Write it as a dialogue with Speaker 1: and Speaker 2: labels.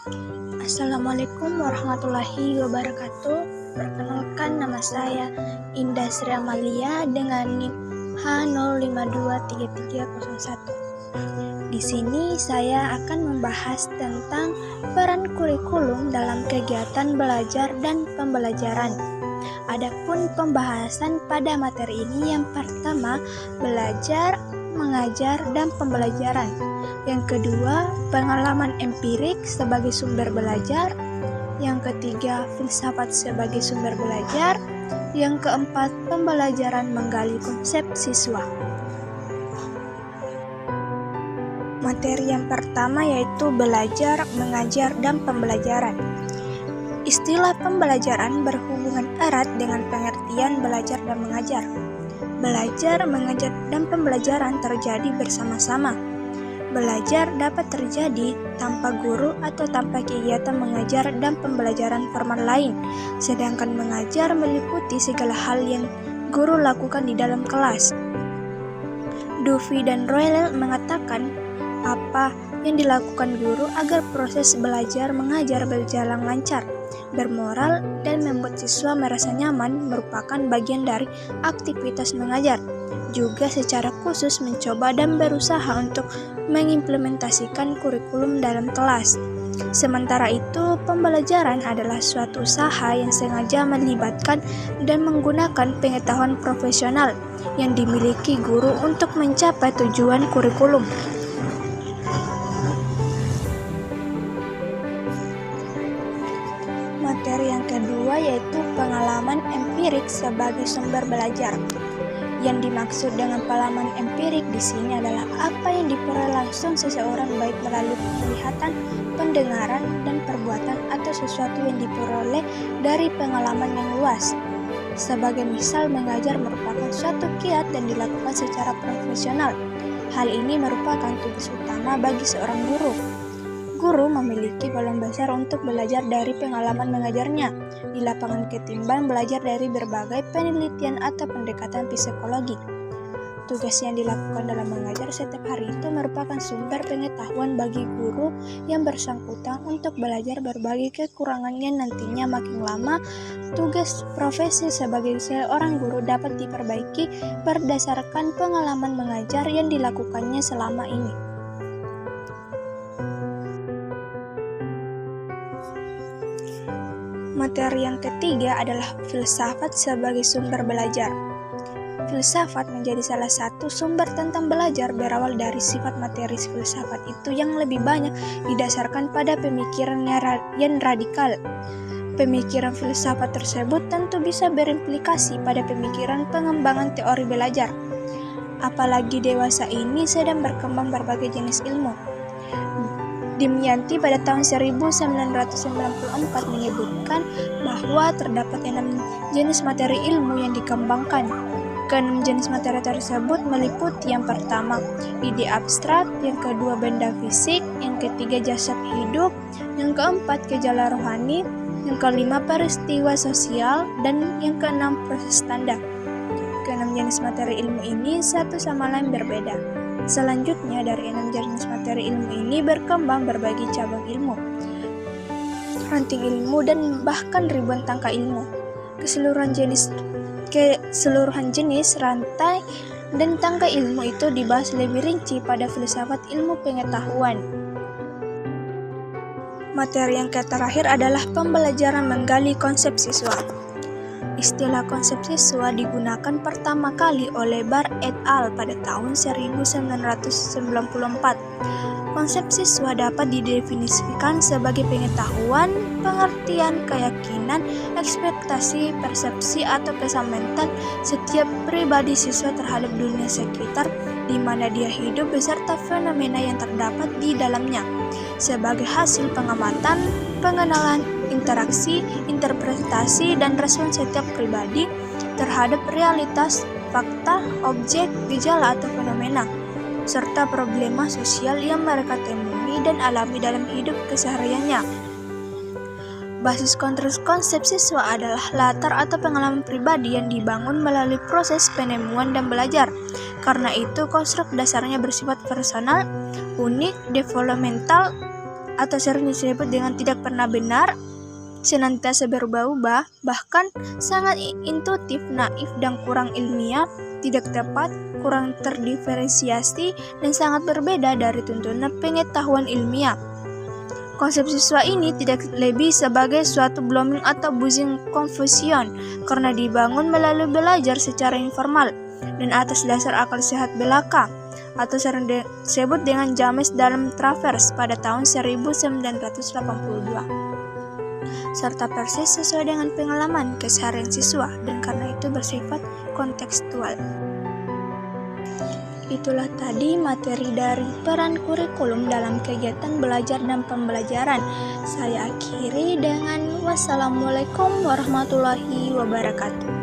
Speaker 1: Assalamualaikum warahmatullahi wabarakatuh. Perkenalkan, nama saya Indah Sri Amalia dengan NIM H0523301. Di sini saya akan membahas tentang peran kurikulum dalam kegiatan belajar dan pembelajaran. Adapun pembahasan pada materi ini, yang pertama belajar, mengajar, dan pembelajaran. Yang kedua, pengalaman empirik sebagai sumber belajar. Yang ketiga, filsafat sebagai sumber belajar. Yang keempat, pembelajaran menggali konsep siswa. Materi yang pertama yaitu belajar, mengajar, dan pembelajaran. Istilah pembelajaran berhubungan erat dengan pengertian belajar dan mengajar. Belajar, mengajar, dan pembelajaran terjadi bersama-sama. Belajar dapat terjadi tanpa guru atau tanpa kegiatan mengajar dan pembelajaran formal lain, sedangkan mengajar meliputi segala hal yang guru lakukan di dalam kelas. Duffy dan Royal mengatakan apa yang dilakukan guru agar proses belajar mengajar berjalan lancar, bermoral, dan membuat siswa merasa nyaman merupakan bagian dari aktivitas mengajar. Juga secara khusus mencoba dan berusaha untuk mengimplementasikan kurikulum dalam kelas. Sementara itu, pembelajaran adalah suatu usaha yang sengaja melibatkan dan menggunakan pengetahuan profesional yang dimiliki guru untuk mencapai tujuan kurikulum. Materi yang kedua yaitu pengalaman empirik sebagai sumber belajar. Yang dimaksud dengan pengalaman empirik di sini adalah apa yang diperoleh langsung seseorang, baik melalui penglihatan, pendengaran, dan perbuatan, atau sesuatu yang diperoleh dari pengalaman yang luas. Sebagai misal, mengajar merupakan suatu kiat dan dilakukan secara profesional. Hal ini merupakan tugas utama bagi seorang guru. Guru memiliki peluang besar untuk belajar dari pengalaman mengajarnya di lapangan ketimbang belajar dari berbagai penelitian atau pendekatan psikologi. Tugas yang dilakukan dalam mengajar setiap hari itu merupakan sumber pengetahuan bagi guru yang bersangkutan untuk belajar berbagai kekurangannya. Nantinya makin lama, tugas profesi sebagai seorang guru dapat diperbaiki berdasarkan pengalaman mengajar yang dilakukannya selama ini. Materi yang ketiga adalah filsafat sebagai sumber belajar. Filsafat menjadi salah satu sumber tentang belajar, berawal dari sifat materi filsafat itu yang lebih banyak didasarkan pada pemikiran yang radikal. Pemikiran filsafat tersebut tentu bisa berimplikasi pada pemikiran pengembangan teori belajar. Apalagi dewasa ini sedang berkembang berbagai jenis ilmu. Dimianti pada tahun 1994 menyebutkan bahwa terdapat 6 jenis materi ilmu yang dikembangkan. Ke-6 jenis materi tersebut meliputi yang pertama, ide abstrak, yang kedua benda fisik, yang ketiga jasad hidup, yang keempat gejala rohani, yang kelima peristiwa sosial, dan yang keenam proses tanda. Ke-6 jenis materi ilmu ini satu sama lain berbeda. Selanjutnya, dari 6 jenis materi ilmu ini berkembang berbagai cabang ilmu, ranting ilmu, dan bahkan ribuan tangka ilmu. Keseluruhan jenis rantai dan tangka ilmu itu dibahas lebih rinci pada filsafat ilmu pengetahuan. Materi yang terakhir adalah pembelajaran menggali konsep siswa. Istilah konsep siswa digunakan pertama kali oleh Barr et al. Pada tahun 1994. Konsep siswa dapat didefinisikan sebagai pengetahuan, pengertian, keyakinan, ekspektasi, persepsi, atau kesan mental setiap pribadi siswa terhadap dunia sekitar di mana dia hidup beserta fenomena yang terdapat di dalamnya, sebagai hasil pengamatan, pengenalan, interaksi, interpretasi, dan respon setiap pribadi terhadap realitas, fakta, objek, gejala, atau fenomena, serta problema sosial yang mereka temui dan alami dalam hidup kesehariannya. Basis konsep siswa adalah latar atau pengalaman pribadi yang dibangun melalui proses penemuan dan belajar. Karena itu, konstruk dasarnya bersifat personal, unik, developmental, atau sering disebut dengan tidak pernah benar, senantiasa berubah-ubah, bahkan sangat intuitif, naif dan kurang ilmiah, tidak tepat, kurang terdiferensiasi, dan sangat berbeda dari tuntunan pengetahuan ilmiah. Konsep siswa ini tidak lebih sebagai suatu blooming atau buzzing confusion karena dibangun melalui belajar secara informal dan atas dasar akal sehat belaka, atau sering disebut dengan James dalam Travers pada tahun 1982, serta persis sesuai dengan pengalaman keseharian siswa dan karena itu bersifat kontekstual. Itulah tadi materi dari peran kurikulum dalam kegiatan belajar dan pembelajaran. Saya akhiri dengan wassalamualaikum warahmatullahi wabarakatuh.